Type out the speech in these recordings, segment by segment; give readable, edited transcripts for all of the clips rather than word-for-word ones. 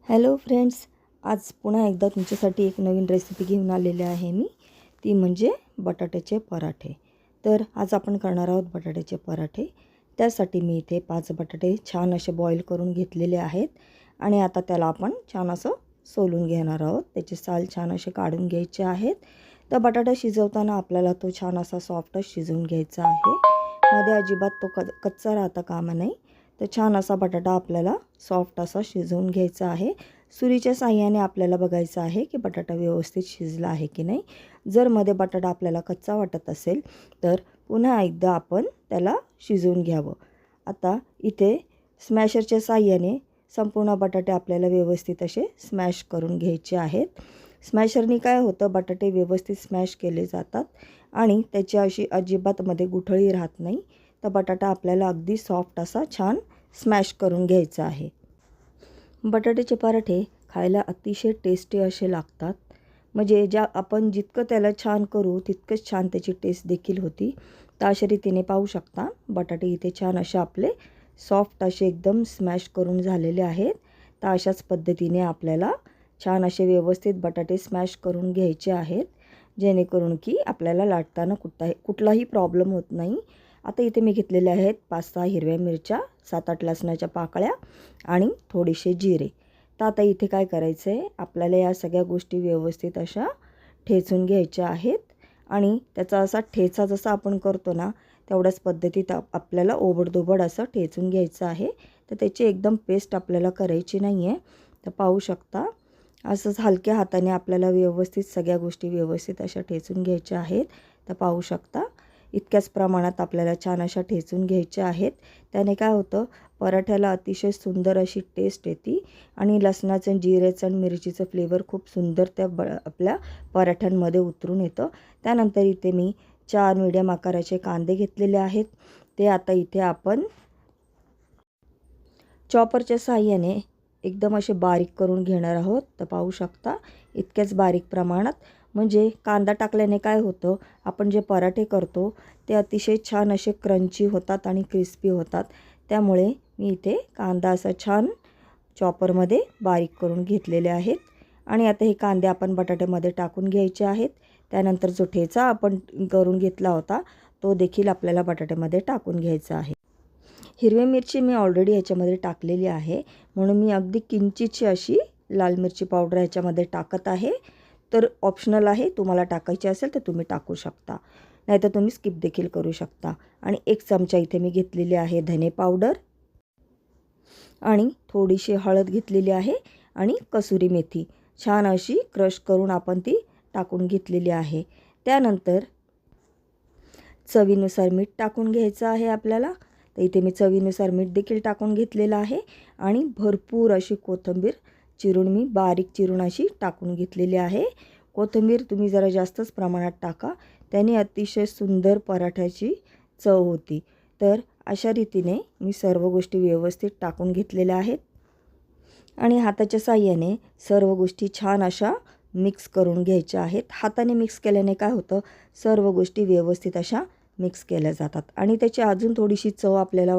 Hello friends, आज पुन्हा एकदा तुमच्यासाठी एक नवीन रेसिपी घेऊन आलेले आहे मी. ती म्हणजे बटाट्याचे पराठे. तर आज आपण करणार आहोत बटाट्याचे पराठे. त्यासाठी मी इथे 5 बटाटे छान असे बॉईल करून घेतलेले आहेत आणि आता त्याला आपण छान असं सोलून घेणार आहोत. त्याचे साल छान असे काढून घ्यायचे आहेत. तर बटाटा शिजवताना आपल्याला तो छान असा सॉफ्टच शिजवून घ्यायचा आहे. मध्ये अजिबात तो कच्चा राहता कामा नये. तर छान असा बटाटा आपल्याला सॉफ्ट असा शिजवून घ्यायचा आहे. सुरीच्या साहाय्याने आपल्याला बघायचं आहे की बटाटा व्यवस्थित शिजला आहे की नाही. जर मध्ये बटाटा आपल्याला कच्चा वाटत असेल तर पुन्हा एकदा आपण त्याला शिजवून घ्यावं. आता इथे स्मॅशरच्या साहाय्याने संपूर्ण बटाटे आपल्याला व्यवस्थित असे स्मॅश करून घ्यायचे आहेत. स्मॅशरनी काय होतं, बटाटे व्यवस्थित स्मॅश केले जातात आणि त्याची अशी अजिबात मध्ये गुठळी राहत नाही. तर बटाटा आपल्याला अगदी सॉफ्ट असा छान स्मॅश करून घ्यायचा आहे. बटाट्याचे पराठे खायला अतिशय टेस्टी असे लागतात. म्हणजे आपण जितकं त्याला छान करू तितकंच छान त्याची टेस्ट देखील होती. तर अशा रीतीने पाहू शकता बटाटे इथे छान असे आपले सॉफ्ट असे एकदम स्मॅश करून झालेले आहेत. तर अशाच पद्धतीने आपल्याला छान असे व्यवस्थित बटाटे स्मॅश करून घ्यायचे आहेत, जेणेकरून की आपल्याला लाटताना कुठलाही प्रॉब्लेम होत नाही. आता इथे मी घेतलेले आहेत 5-6 हिरव्या मिरच्या, 7-8 लसणाच्या पाकळ्या आणि थोडेसे जिरे. तर आता इथे काय करायचं आहे, आपल्याला या सगळ्या गोष्टी व्यवस्थित अशा ठेचून घ्यायच्या आहेत आणि त्याचा असा ठेचा जसा आपण करतो ना तेवढ्याच पद्धतीत आपल्याला ओबडधोबड असं ठेचून घ्यायचं आहे. तर त्याची एकदम पेस्ट आपल्याला करायची नाही आहे. तर पाहू शकता असंच हलक्या हाताने आपल्याला व्यवस्थित सगळ्या गोष्टी व्यवस्थित अशा ठेचून घ्यायच्या आहेत. तर पाहू शकता इतक्याच प्रमाणात आपल्याला छान अशा ठेचून घ्यायच्या आहेत. त्याने काय होतं, पराठ्याला अतिशय सुंदर अशी टेस्ट येते आणि लसणाचं, जिऱ्याचं आणि मिरचीचं फ्लेवर खूप सुंदर त्या आपल्या पराठ्यांमध्ये उतरून येतं. त्यानंतर इथे मी 4 मीडियम आकाराचे कांदे घेतलेले आहेत. ते आता इथे आपण चॉपरच्या साहाय्याने एकदम असे बारीक करून घेणार आहोत. तर पाहू शकता इतक्याच बारीक प्रमाणात. म्हणजे कांदा टाकल्याने काय होतं, आपण जे पराठे करतो ते अतिशय छान असे क्रंची होतात आणि क्रिस्पी होतात. त्यामुळे मी इथे कांदा असा छान चॉपरमध्ये बारीक करून घेतलेले आहेत आणि आता हे कांदे आपण बटाट्यामध्ये टाकून घ्यायचे आहेत. त्यानंतर जो ठेचा आपण करून घेतला होता तो देखील आपल्याला बटाट्यामध्ये टाकून घ्यायचा आहे. हिरवी मिरची मी ऑलरेडी ह्याच्यामध्ये टाकलेली आहे, म्हणून मी अगदी किंचितशी अशी लाल मिरची पावडर ह्याच्यामध्ये टाकत आहे. तर ऑप्शनल आहे, तुम्हाला टाकायची असेल तर तुम्ही टाकू शकता, नाहीतर तुम्ही स्किप देखील करू शकता. आणि 1 चमचा इथे मी घेतलेली आहे धने पावडर आणि थोडीशी हळद घेतलेली आहे आणि कसुरी मेथी छान अशी क्रश करून आपण ती टाकून घेतलेली आहे. त्यानंतर चवीनुसार मीठ टाकून घ्यायचं आहे आपल्याला. तर इथे मी चवीनुसार मीठ देखील टाकून घेतलेलं आहे आणि भरपूर अशी कोथिंबीर चिरून मी बारीक चिरून अशी टाकून घेतलेली आहे. कोथिंबीर तुम्ही जरा जास्तच प्रमाणात टाका, त्याने अतिशय सुंदर पराठ्याची चव होती. तर अशा रीतीने मी सर्व गोष्टी व्यवस्थित टाकून घेतलेल्या आहेत आणि हाताच्या साहाय्याने सर्व गोष्टी छान अशा मिक्स करून घ्यायच्या आहेत. हाताने मिक्स केल्याने काय होतं, सर्व गोष्टी व्यवस्थित अशा मिक्स केल्या जातात आणि त्याची अजून थोडीशी चव आपल्याला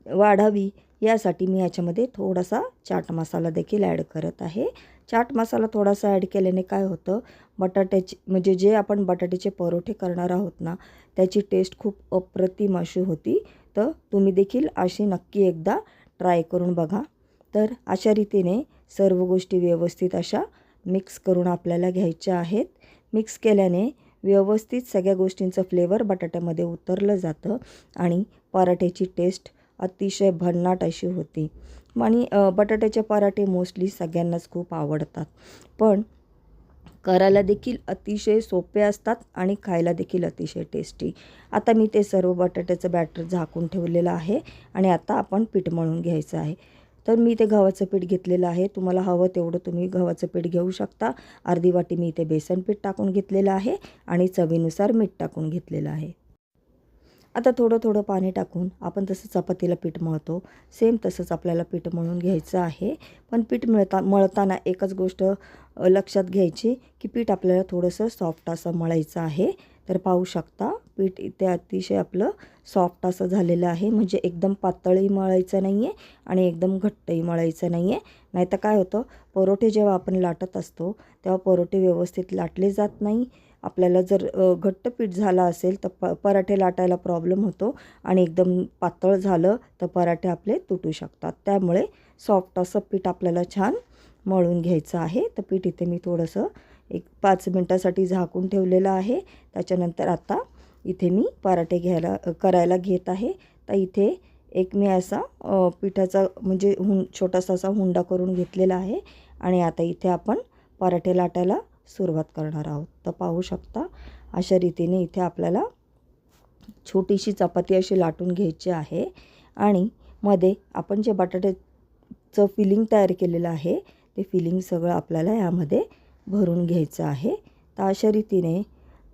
वाढावी यासाठी मी याच्यामध्ये थोडासा चाट मसाला देखील ॲड करत आहे. चाट मसाला थोडासा ॲड केल्याने काय होतं, बटाट्याची म्हणजे जे आपण बटाट्याचे परोठे करणार आहोत ना त्याची टेस्ट खूप अप्रतिम अशी होती. तर तुम्ही देखील अशी नक्की एकदा ट्राय करून बघा. तर अशा रीतीने सर्व गोष्टी व्यवस्थित अशा मिक्स करून आपल्याला घ्यायच्या आहेत. मिक्स केल्याने व्यवस्थित सगळ्या गोष्टींचं फ्लेवर बटाट्यामध्ये उतरलं जातं आणि पराठ्याची टेस्ट अतिशय भन्नाट अशी होती. आणि बटाट्याचे पराठे मोस्टली सगळ्यांनाच खूप आवडतात, पण करायला देखील अतिशय सोपे असतात आणि खायला देखील अतिशय टेस्टी. आता मी ते सर्व बटाट्याचं बॅटर झाकून ठेवलेलं आहे आणि आता आपण पीठ मळून घ्यायचं आहे. तर मी ते गव्हाचं पीठ घेतलेलं आहे. तुम्हाला हवं तेवढं तुम्ही गव्हाचं पीठ घेऊ शकता. अर्धी वाटी मी इथे बेसन पीठ टाकून घेतलेलं आहे आणि चवीनुसार मीठ टाकून घेतलेलं आहे. आता थोडं थोडं पाणी टाकून आपण तसं चपातीला पीठ मळतो सेम तसंच आपल्याला पीठ मळून घ्यायचं आहे. पण पीठ मळताना एकच गोष्ट लक्षात घ्यायची की पीठ आपल्याला थोडंसं सॉफ्ट असं मळायचं आहे. तर पाहू शकता पीठ इथे अतिशय आपलं सॉफ्ट असं झालेलं आहे. म्हणजे एकदम पातळही मळायचं नाही आहे आणि एकदम घट्टही मळायचं नाही आहे. नाहीतर काय होतं, परोठे जेव्हा आपण लाटत असतो तेव्हा परोठे व्यवस्थित लाटले जात नाही. आपल्याला जर घट्ट पीठ झालं असेल तर पराठे लाटायला प्रॉब्लेम होतो आणि एकदम पातळ झालं तर पराठे आपले तुटू शकतात. त्यामुळे सॉफ्ट असं पीठ आपल्याला छान मळून घ्यायचं आहे. तर पीठ इथे मी थोडंसं एक 5 मिनटासाठी झाकून ठेवलेलं आहे. त्याच्यानंतर आता इथे मी पराठे करायला घेत आहे. तर इथे एक मी असा पिठाचा म्हणजे छोटासा असा हुंडा करून घेतलेला आहे आणि आता इथे आपण पराठे लाटायला सुरुवात करणार आहोत. तर पाहू शकता अशा रीतीने इथे आपल्याला छोटीशी चपाती अशी लाटून घ्यायची आहे आणि मध्ये आपण जे बटाट्याचं फिलिंग तयार केलेलं आहे ते फिलिंग सगळं आपल्याला यामध्ये भरून घ्यायचं आहे. तर अशा रीतीने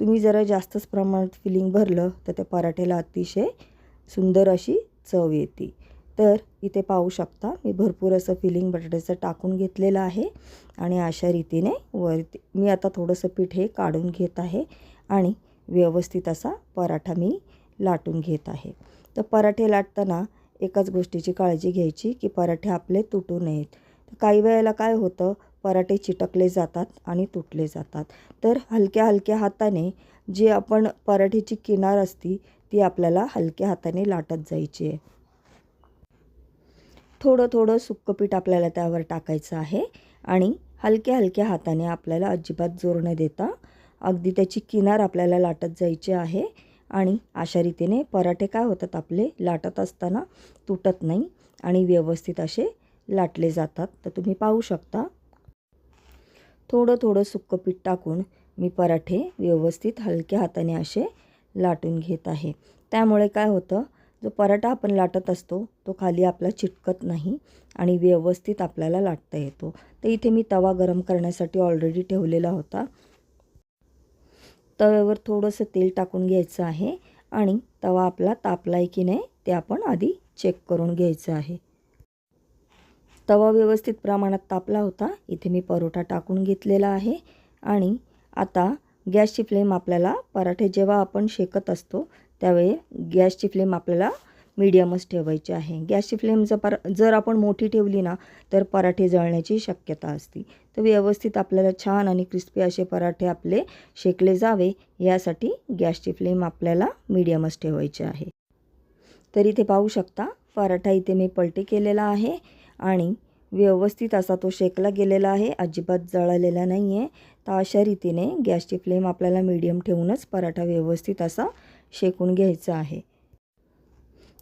तुम्ही जरा जास्तच प्रमाणात फिलिंग भरलं तर त्या पराठ्याला अतिशय सुंदर अशी चव येते. तर इथे पाहू शकता मी भरपूर असं फिलिंग बटाट्याचं टाकून घेतलेलं आहे आणि अशा रीतीने वरती मी आता थोडंसं पीठ हे काढून घेत आहे आणि व्यवस्थित असा पराठा मी लाटून घेत आहे. तर पराठे लाटताना एकाच गोष्टीची काळजी घ्यायची की पराठे आपले तुटू नयेत. काही वेळेला काय होतं, पराठे चिटकले जातात आणि तुटले जातात. तर हलक्या हलक्या हाताने जी आपण पराठ्याची किनार असती ती आपल्याला हलक्या हाताने लाटत जायची आहे. थोडं थोडं सुक्कं पीठ आपल्याला त्यावर टाकायचं आहे आणि हलक्या हलक्या हाताने आपल्याला अजिबात जोर न देता अगदी त्याची किनार आपल्याला लाटत जायची आहे. आणि अशा रीतीने पराठे काय होतात आपले लाटत असताना तुटत नाही आणि व्यवस्थित असे लाटले जातात. तर तुम्ही पाहू शकता थोडं थोडं सुक्कं पीठ टाकून मी पराठे व्यवस्थित हलक्या हाताने असे लाटून घेत आहे. त्यामुळे काय होतं, जो पराठा आपण लाटत असतो तो खाली आपला चिटकत नाही आणि व्यवस्थित आपल्याला लाटता येतो. तर इथे मी तवा गरम करण्यासाठी ऑलरेडी ठेवलेला होता. तव्यावर थोडंसं तेल टाकून घ्यायचं आहे आणि तवा आपला तापला आहे की नाही ते आपण आधी चेक करून घ्यायचं आहे. तवा व्यवस्थित प्रमाणात तापला होता. इथे मी परोठा टाकून घेतलेला आहे आणि आता गॅसची फ्लेम आपल्याला पराठे जेव्हा आपण शेकत असतो त्यावेळी गॅसची फ्लेम आपल्याला मीडियमच ठेवायची आहे. गॅसची फ्लेम जर आपण मोठी ठेवली ना तर पराठे जळण्याची शक्यता असते. तर व्यवस्थित आपल्याला छान आणि क्रिस्पी असे पराठे आपले शेकले जावे यासाठी गॅसची फ्लेम आपल्याला मीडियमच ठेवायची आहे. तर इथे पाहू शकता पराठा इथे मी पलटी केलेला आहे आणि व्यवस्थित असा तो शेकला गेलेला आहे, अजिबात जळलेला नाही आहे. तर अशा रीतीने गॅसची फ्लेम आपल्याला मीडियम ठेवूनच पराठा व्यवस्थित असा शेकून घ्यायचा आहे.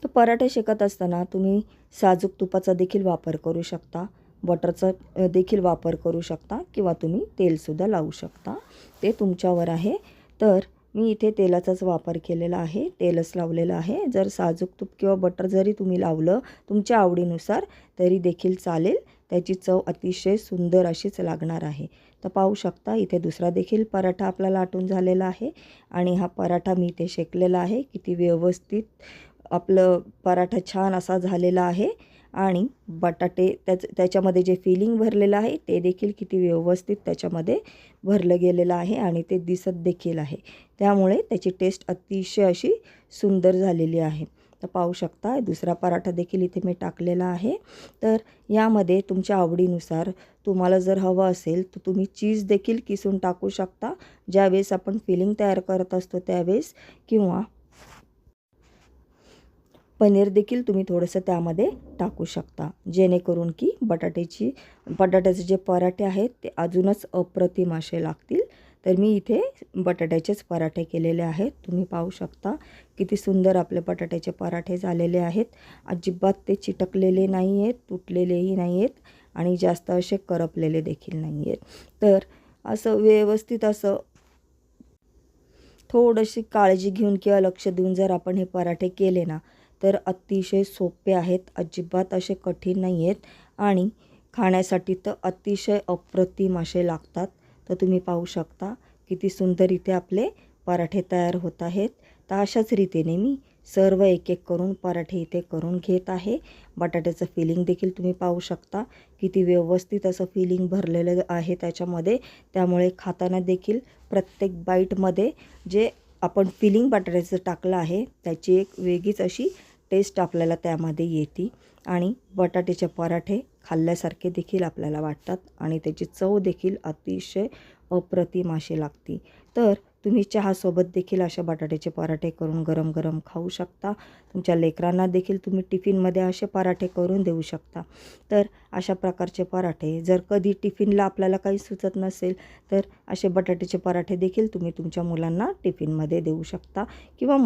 तर पराठे शेकत असताना तुम्ही साजूक तुपाचा देखील वापर करू शकता, बटरचा देखील वापर करू शकता किंवा तुम्ही तेलसुद्धा लावू शकता, ते तुमच्यावर आहे. तर मी इथे तेलाचाच वापर केलेला आहे, तेलच लावलेलं आहे. जर साजूक तूप किंवा बटर जरी तुम्ही लावलं तुमच्या आवडीनुसार तरी देखील चालेल, त्याची चव अतिशय सुंदर अशीच लागणार आहे. तर पाहू शकता इथे दुसरा देखील पराठा आपला लाटून झालेला आहे आणि हा पराठा मी इथे शेकलेला आहे. किती व्यवस्थित आपलं पराठा छान असा झालेला आहे आणि बटाटे त्याच्यामध्ये जे फिलिंग भरलेलं आहे ते देखील किती व्यवस्थित त्याच्यामध्ये भरलं गेलेलं आहे आणि ते दिसत देखील आहे. त्यामुळे त्याची टेस्ट अतिशय अशी सुंदर झालेली आहे. तर पाहू शकता दुसरा पराठा देखील इथे मी टाकलेला आहे. तर यामध्ये तुमच्या आवडीनुसार तुम्हाला जर हवं असेल तर तुम्ही चीज देखील किसून टाकू शकता ज्यावेळेस आपण फिलिंग तयार करत असतो त्यावेळेस, किंवा पनीर देखील तुम्ही थोडंसं त्यामध्ये टाकू शकता, जेणेकरून की बटाट्याचे जे पराठे आहेत ते अजूनच अप्रतिम असे लागतील. तर मी इथे बटाट्याचेच पराठे केलेले आहेत. तुम्ही पाहू शकता किती सुंदर आपले बटाट्याचे पराठे झालेले आहेत. अजिबात ते चिटकलेले नाही आहेत, तुटलेलेही नाही आहेत आणि जास्त असे करपलेले देखील नाही आहेत. तर असं व्यवस्थित असं थोडीशी काळजी घेऊन किंवा लक्ष देऊन जर आपण हे पराठे केले ना तर अतिशय सोपे आहेत, अजिबात असे कठीण नाही आहेत आणि खाण्यासाठी तर अतिशय अप्रतिम असे लागतात. तर तुम्ही पाहू शकता किती सुंदर इथे आपले पराठे तयार होत आहेत. तर अशाच रीतीने मी सर्व एक एक करून पराठे इथे करून घेत आहे. बटाट्याचं फिलिंग देखील तुम्ही पाहू शकता किती व्यवस्थित असं फिलिंग भरलेलं आहे त्याच्यामध्ये. त्यामुळे खाताना देखील प्रत्येक बाईटमध्ये जे आपण फिलिंग बटाट्याचं टाकलं आहे त्याची एक वेगळीच अशी टेस्ट आपल्याला त्यामध्ये येते आणि बटाट्याचे पराठे खाल्ल्यासारखे देखील आपल्याला वाटतात आणि त्याची चव देखील अतिशय अप्रतिम अशी लागते. तर तुम्ही चहासोबत देखील अशा बटाट्याचे पराठे करून गरम गरम खाऊ शकता. तुमच्या लेकरांना देखील तुम्ही टिफिनमध्ये असे पराठे करून देऊ शकता. तर अशा प्रकारचे पराठे जर कधी टिफिनला आपल्याला काही सुचत नसेल तर असे बटाट्याचे पराठे देखील तुम्ही तुमच्या मुलांना टिफिनमध्ये देऊ शकता किंवा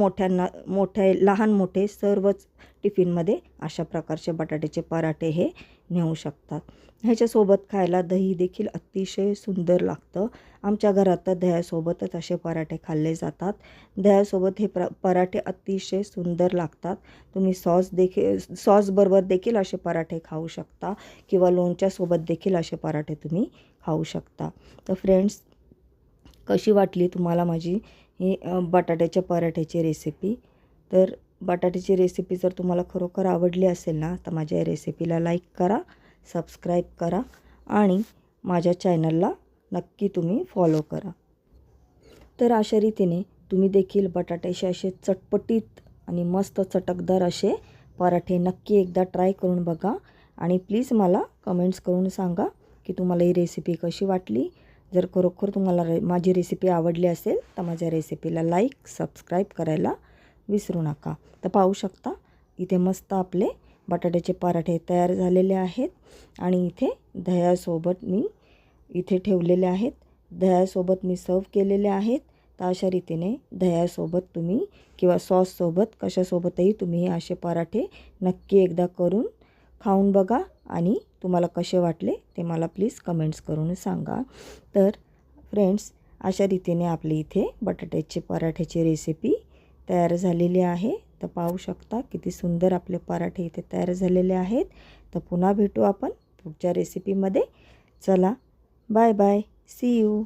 लहान मोठे सर्वच टिफिनमध्ये अशा प्रकारचे बटाट्याचे पराठे हे नेऊ शकतात. ह्याच्यासोबत खायला दही देखील अतिशय सुंदर लागतं. आमच्या घरात तर दह्यासोबतच असे पराठे खाल्ले जातात. दह्यासोबत हे पराठे अतिशय सुंदर लागतात. तुम्ही सॉसबरोबर देखील असे पराठे खाऊ शकता किंवा लोणच्यासोबत देखील असे पराठे तुम्ही खाऊ शकता. तर फ्रेंड्स, कशी वाटली तुम्हाला माझी ही बटाट्याच्या पराठ्याची रेसिपी? तर बटाट्याची रेसिपी जर तुम्हाला खरोखर आवडली असेल ना तर माझ्या या रेसिपीला लाईक करा, सबस्क्राईब करा आणि माझ्या चॅनलला नक्की तुम्ही फॉलो करा. तर अशा रीतीने तुम्ही देखील बटाट्याचे असे चटपटीत आणि मस्त चटकदार असे पराठे नक्की एकदा ट्राय करून बघा आणि प्लीज मला कमेंट्स करून सांगा की तुम्हाला ही रेसिपी कशी वाटली. जर खरोखर तुम्हाला माझी रेसिपी आवडली असेल तर माझ्या रेसिपीला लाईक, सबस्क्राईब करायला विसरू नका. तर पाहू शकता इथे मस्त आपले बटाट्याचे पराठे तयार झालेले आहेत आणि इथे दह्यासोबत मी इथे ठेवलेले आहेत. दह्यासोबत मी सर्व केलेले आहेत. तर अशा रीतीने दह्यासोबत तुम्ही किंवा सॉससोबत कशासोबतही तुम्ही असे पराठे नक्की एकदा करून खाऊन बघा आणि तुम्हाला कसे वाटले ते मला प्लीज कमेंट्स करून सांगा. तर फ्रेंड्स, अशा रीतीने आपली इथे बटाट्याचे पराठ्याची रेसिपी तयार झालेली आहे. तर पाहू शकता किती सुंदर आपले पराठे इथे तयार झालेले आहेत. तर पुन्हा भेटू आपण पुढच्या रेसिपीमध्ये. चला, बाय बाय, सी यू.